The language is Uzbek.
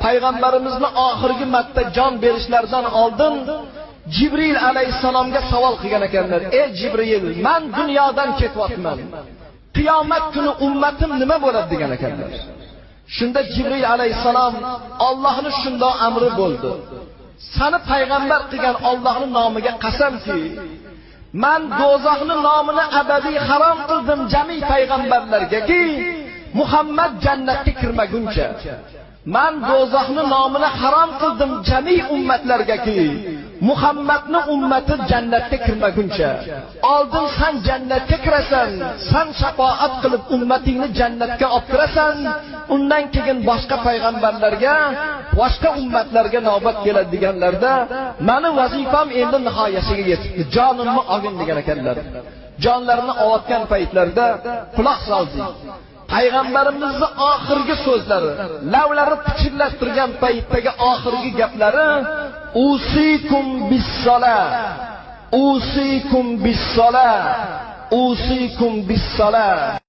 payg'ambarimizni oxirgi marta jon berishlaridan oldin Jibril alayhisalomga savol qilgan ekanlar. Ey Jibril, men dunyodan ketyapman. Qiyomat kuni ummatim nima bo'ladi degan ekanlar. Shunda Jibril alayhisalom Allohning shundoq amri bo'ldi. Seni payg'ambar qilgan Allohning nomiga qasamki, men do'zaxning nomini abadiy harom qildim jami payg'ambarlarga-ki, Muhammad jannatga kirmaguncha. Men do'zaxning nomini harom qildim jami ummatlarga-ki, Muhammadning ummati jannatga kirmaguncha. Oldin sen jannatga kirasan, sen shafaat qilib ummatingni jannatga olib kirasan, undan keyin boshqa payg'ambarlarga, boshqa ummatlarga navbat keladi deganlarda, meni vazifam endi nihoyasiga yetibdi. Jonimni olgin degan ekanlar. Jonlarini olayotgan paytlarda quloq soldik. Payg'ambarimizning oxirgi so'zlari, lavlari pichirlab turgan paytdagi oxirgi gaplari usikum bis-solah, usikum bis-solah, usikum bis-solah.